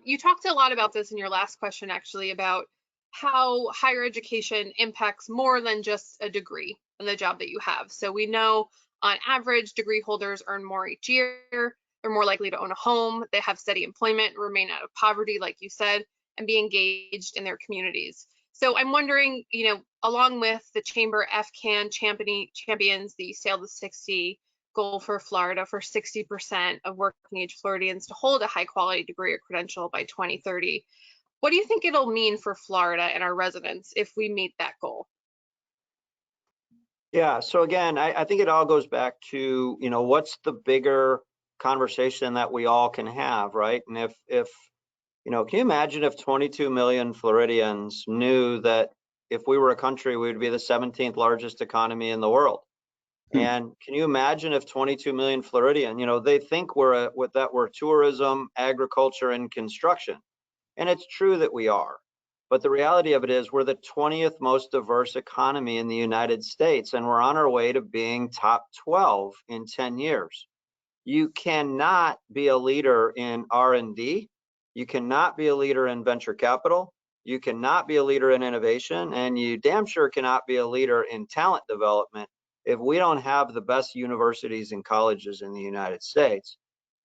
You talked a lot about this in your last question, actually, about how higher education impacts more than just a degree and the job that you have. So we know on average, degree holders earn more each year. They're more likely to own a home. They have steady employment, remain out of poverty, like you said, and be engaged in their communities. So I'm wondering, along with the Chamber FCAN champions the Sail to 60 goal for Florida for 60% of working age Floridians to hold a high quality degree or credential by 2030. What do you think it'll mean for Florida and our residents if we meet that goal? Yeah, so again, I think it all goes back to, what's the bigger conversation that we all can have, right? And if can you imagine if 22 million Floridians knew that if we were a country, we would be the 17th largest economy in the world? And can you imagine if 22 million Floridian, they think we're tourism, agriculture, and construction. And it's true that we are. But the reality of it is we're the 20th most diverse economy in the United States, and we're on our way to being top 12 in 10 years. You cannot be a leader in R&D. You cannot be a leader in venture capital. You cannot be a leader in innovation, and you damn sure cannot be a leader in talent development if we don't have the best universities and colleges in the United States.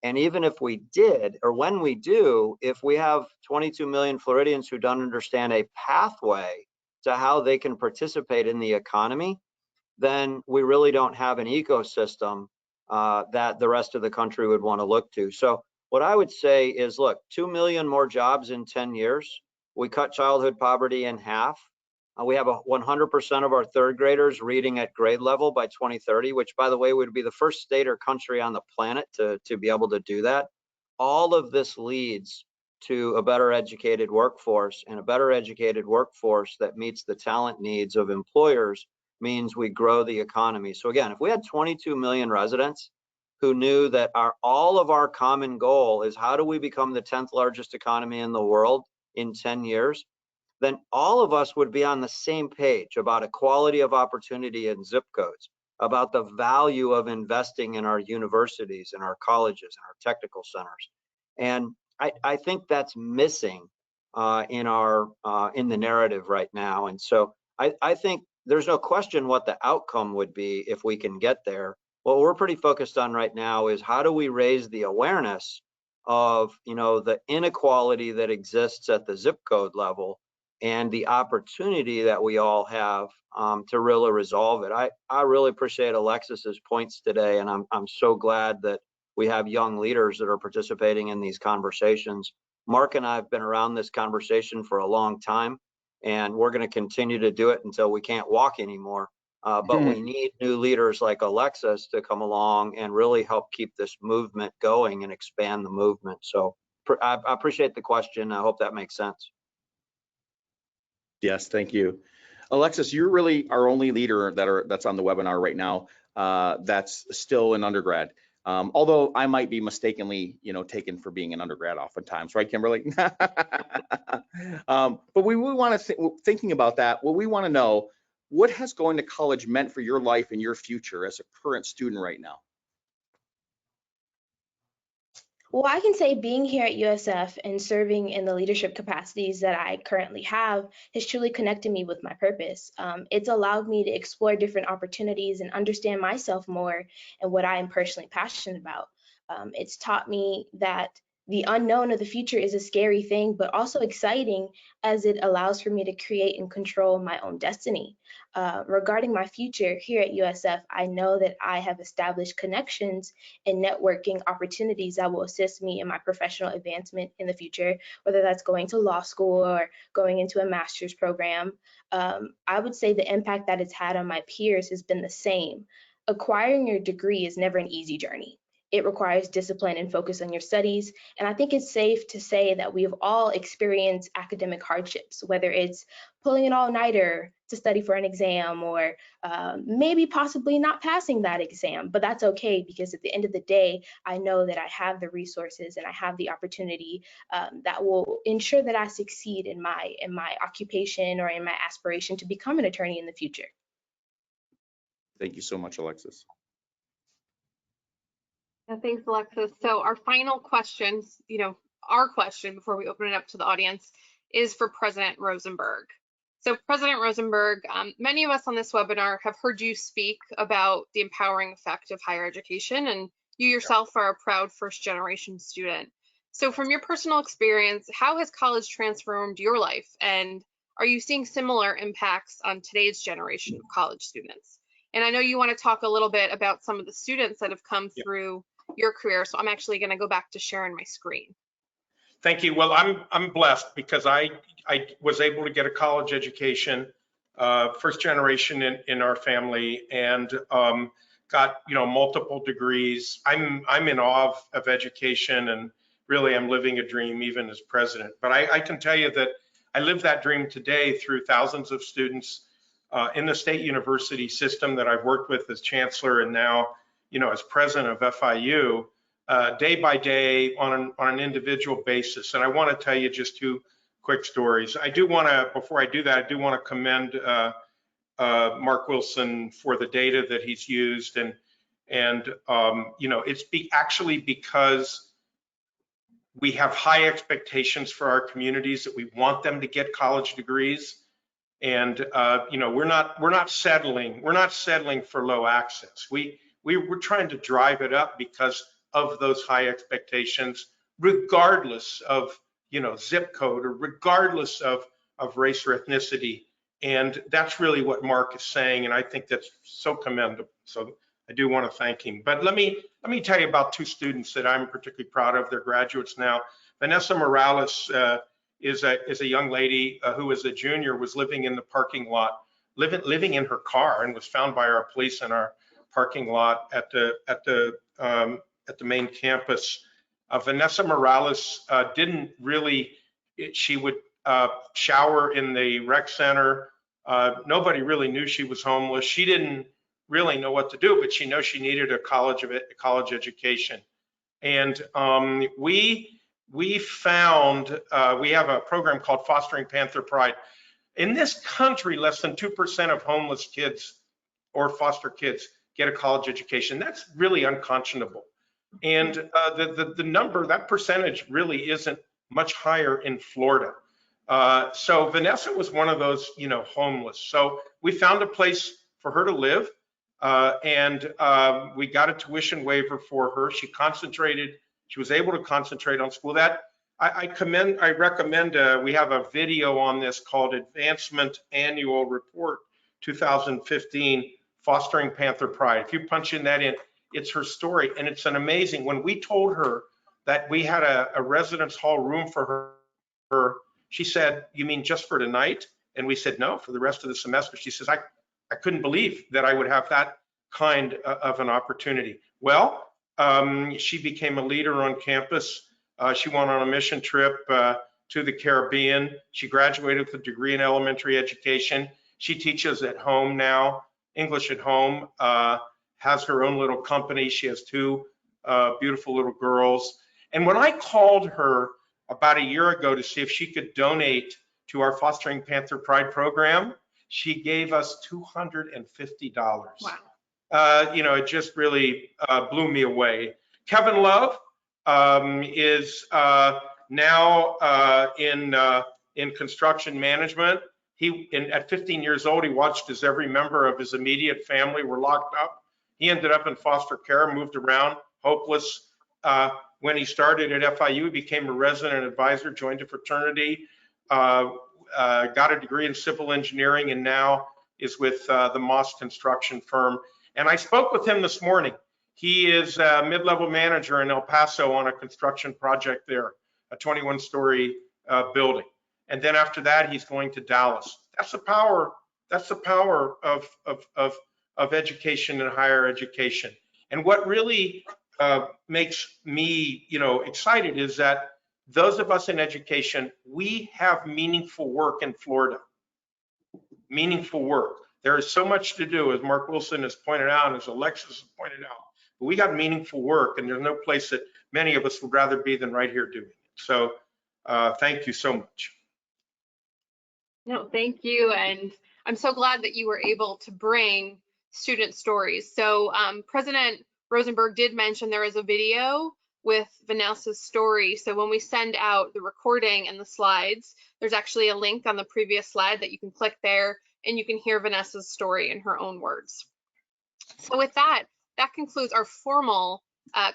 And even if we did, or when we do, if we have 22 million Floridians who don't understand a pathway to how they can participate in the economy, then we really don't have an ecosystem that the rest of the country would want to look to. So what I would say is, look, 2 million more jobs in 10 years. We cut childhood poverty in half. We have 100% of our third graders reading at grade level by 2030, which, by the way, would be the first state or country on the planet to be able to do that. All of this leads to a better educated workforce, and a better educated workforce that meets the talent needs of employers means we grow the economy. So again, if we had 22 million residents who knew that all of our common goal is how do we become the 10th largest economy in the world in 10 years, then all of us would be on the same page about equality of opportunity in zip codes, about the value of investing in our universities and our colleges and our technical centers. And I think that's missing in the narrative right now. And so I think there's no question what the outcome would be if we can get there. What we're pretty focused on right now is how do we raise the awareness of the inequality that exists at the zip code level, and the opportunity that we all have to really resolve it. I really appreciate Alexis's points today, and I'm so glad that we have young leaders that are participating in these conversations. Mark and I have been around this conversation for a long time, and we're going to continue to do it until we can't walk anymore. But we need new leaders like Alexis to come along and really help keep this movement going and expand the movement. So I appreciate the question. I hope that makes sense. Yes, thank you. Alexis, you're really our only leader that's on the webinar right now that's still an undergrad. Although I might be mistakenly, taken for being an undergrad oftentimes, right, Kimberly? But we want to thinking about that. Well, we want to know, what has going to college meant for your life and your future as a current student right now? Well, I can say being here at USF and serving in the leadership capacities that I currently have has truly connected me with my purpose. It's allowed me to explore different opportunities and understand myself more and what I am personally passionate about. It's taught me that the unknown of the future is a scary thing, but also exciting, as it allows for me to create and control my own destiny. Regarding my future here at USF, I know that I have established connections and networking opportunities that will assist me in my professional advancement in the future, whether that's going to law school or going into a master's program. I would say the impact that it's had on my peers has been the same. Acquiring your degree is never an easy journey. It requires discipline and focus on your studies. And I think it's safe to say that we have all experienced academic hardships, whether it's pulling an all-nighter to study for an exam or maybe possibly not passing that exam. But that's okay, because at the end of the day, I know that I have the resources and I have the opportunity that will ensure that I succeed in my occupation or in my aspiration to become an attorney in the future. Thank you so much, Alexis. Yeah, thanks, Alexis. So our final questions, our question before we open it up to the audience is for President Rosenberg. So President Rosenberg, many of us on this webinar have heard you speak about the empowering effect of higher education, and you yourself are a proud first-generation student. So from your personal experience, how has college transformed your life, and are you seeing similar impacts on today's generation of college students? And I know you want to talk a little bit about some of the students that have come through your career, so I'm actually going to go back to sharing my screen. Thank you. Well, I'm blessed because I was able to get a college education, first generation in our family, and got multiple degrees. I'm in awe of education, and really I'm living a dream even as president. But I can tell you that I live that dream today through thousands of students in the state university system that I've worked with as chancellor, and now as president of FIU. Day by day on an individual basis. And I want to tell you just two quick stories. I do want to, before I do that, I do want to commend Mark Wilson for the data that he's used. And it's actually because we have high expectations for our communities that we want them to get college degrees. And we're not settling for low access. We're trying to drive it up because of those high expectations, regardless of zip code or regardless of race or ethnicity. And that's really what Mark is saying, and I think that's so commendable. So I do want to thank him. But let me tell you about two students that I'm particularly proud of. They're graduates now. Vanessa Morales is a young lady who, as a junior, was living in the parking lot, living in her car, and was found by our police in our parking lot at the main campus. Vanessa Morales didn't really, she would shower in the rec center. Nobody really knew she was homeless. She didn't really know what to do, but she knows she needed a college education. And we found, we have a program called Fostering Panther Pride. In this country, less than 2% of homeless kids or foster kids get a college education. That's really unconscionable. And the number, that percentage really isn't much higher in Florida. So Vanessa was one of those, homeless. So we found a place for her to live, and we got a tuition waiver for her. She was able to concentrate on school. That I recommend, we have a video on this called Advancement Annual Report 2015, Fostering Panther Pride. If you punch in that in, it's her story, and it's an amazing. When we told her that we had a residence hall room for her, she said, "You mean just for tonight?" And we said, "No, for the rest of the semester." She says, I couldn't believe that I would have that kind of an opportunity. Well, she became a leader on campus. She went on a mission trip to the Caribbean. She graduated with a degree in elementary education. She teaches at home now, English at home, has her own little company. She has two beautiful little girls. And when I called her about a year ago to see if she could donate to our Fostering Panther Pride program, she gave us $250. Wow. It just really blew me away. Kevin Love is now in construction management. At 15 years old, he watched as every member of his immediate family were locked up. He ended up in foster care, moved around, hopeless, When he started at FIU, he became a resident advisor, joined a fraternity, got a degree in civil engineering, and now is with the Moss construction firm. And I spoke with him this morning. He is a mid-level manager in El Paso on a construction project there, a 21-story building. And then after that, he's going to Dallas. That's the power. That's the power of education and higher education. And what really makes me, excited is that those of us in education, we have meaningful work in Florida. Meaningful work. There is so much to do, as Mark Wilson has pointed out, and as Alexis has pointed out. But we got meaningful work, and there's no place that many of us would rather be than right here doing it. So thank you so much. No, thank you. And I'm so glad that you were able to bring student stories. So President Rosenberg did mention there is a video with Vanessa's story. So when we send out the recording and the slides, there's actually a link on the previous slide that you can click there and you can hear Vanessa's story in her own words. So with that, that concludes our formal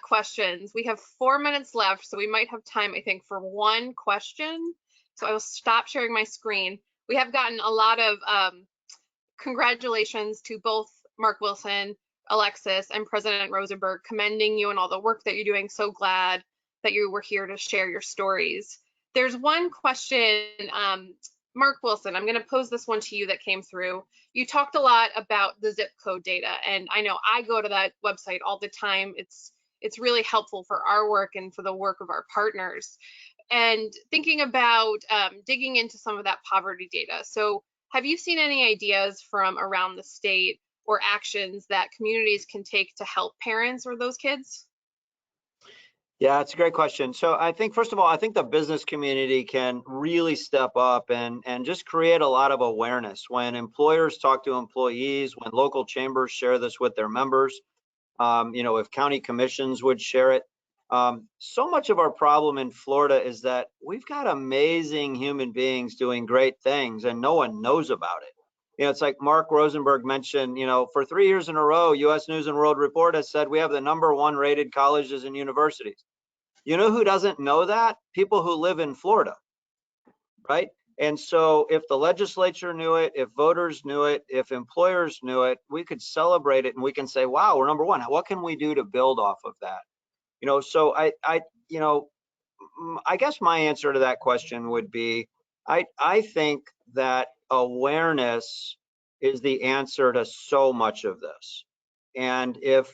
questions. We have 4 minutes left, so we might have time, I think, for one question. So I will stop sharing my screen. We have gotten a lot of congratulations to both Mark Wilson, Alexis, and President Rosenberg, commending you on all the work that you're doing. So glad that you were here to share your stories. There's one question, Mark Wilson, I'm going to pose this one to you that came through. You talked a lot about the zip code data, and I know I go to that website all the time. It's really helpful for our work and for the work of our partners. And thinking about digging into some of that poverty data. So have you seen any ideas from around the state or actions that communities can take to help parents or those kids? Yeah, it's a great question. So I think, first of all, I think the business community can really step up and just create a lot of awareness. When employers talk to employees, when local chambers share this with their members, if county commissions would share it. So much of our problem in Florida is that we've got amazing human beings doing great things and no one knows about it. It's like Mark Rosenberg mentioned, for 3 years in a row, U.S. News and World Report has said we have the #1 rated colleges and universities. You know who doesn't know that? People who live in Florida, right? And so if the legislature knew it, if voters knew it, if employers knew it, we could celebrate it and we can say, wow, we're #1. What can we do to build off of that? So I guess my answer to that question would be, I think that awareness is the answer to so much of this. And if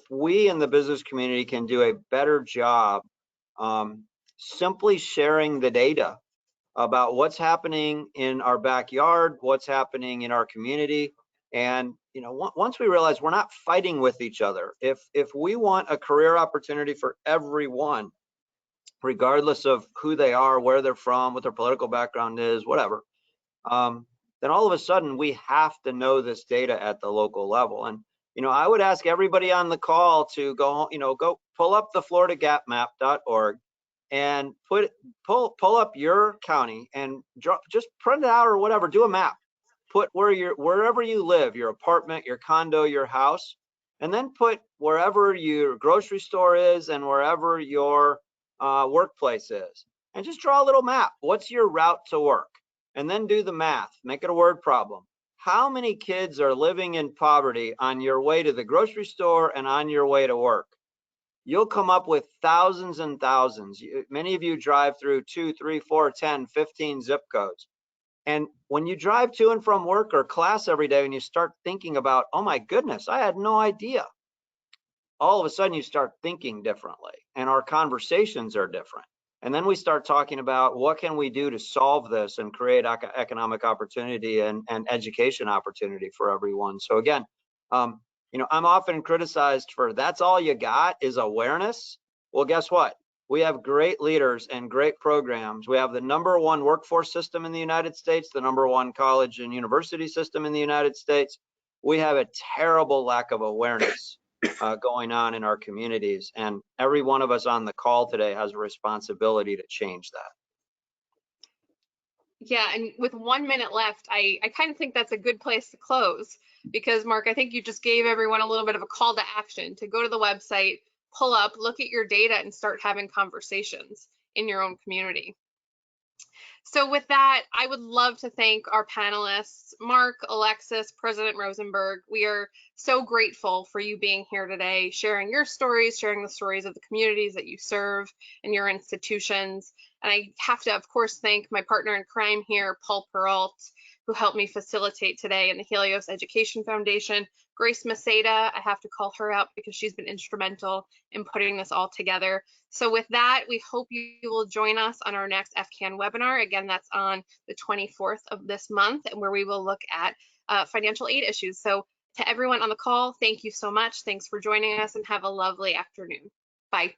we in the business community can do a better job simply sharing the data about what's happening in our backyard, what's happening in our community, and once we realize we're not fighting with each other, if we want a career opportunity for everyone, regardless of who they are, where they're from, what their political background is, whatever, then all of a sudden we have to know this data at the local level. And I would ask everybody on the call to go pull up the FloridaGapMap.org and pull up your county and just print it out or whatever, do a map. Put wherever you live, your apartment, your condo, your house, and then put wherever your grocery store is and wherever your workplace is. And just draw a little map. What's your route to work? And then do the math, make it a word problem. How many kids are living in poverty on your way to the grocery store and on your way to work? You'll come up with thousands and thousands. Many of you drive through 2, 3, 4, 10, 15 zip codes. And when you drive to and from work or class every day and you start thinking about, oh my goodness, I had no idea. All of a sudden you start thinking differently and our conversations are different. And then we start talking about what can we do to solve this and create economic opportunity and education opportunity for everyone. So again, I'm often criticized for that's all you got is awareness. Well, guess what? We have great leaders and great programs. We have the #1 workforce system in the United States, the #1 college and university system in the United States. We have a terrible lack of awareness going on in our communities. And every one of us on the call today has a responsibility to change that. Yeah, and with 1 minute left, I kind of think that's a good place to close because, Mark, I think you just gave everyone a little bit of a call to action to go to the website, pull up, look at your data, and start having conversations in your own community. So with that, I would love to thank our panelists, Mark, Alexis, President Rosenberg. We are so grateful for you being here today, sharing your stories, sharing the stories of the communities that you serve and your institutions. And I have to, of course, thank my partner in crime here, Paul Peralt, who helped me facilitate today, and the Helios Education Foundation. Grace Maceda, I have to call her out because she's been instrumental in putting this all together. So with that, we hope you will join us on our next FCAN webinar. Again, that's on the 24th of this month, and where we will look at financial aid issues. So to everyone on the call, thank you so much. Thanks for joining us, and have a lovely afternoon. Bye.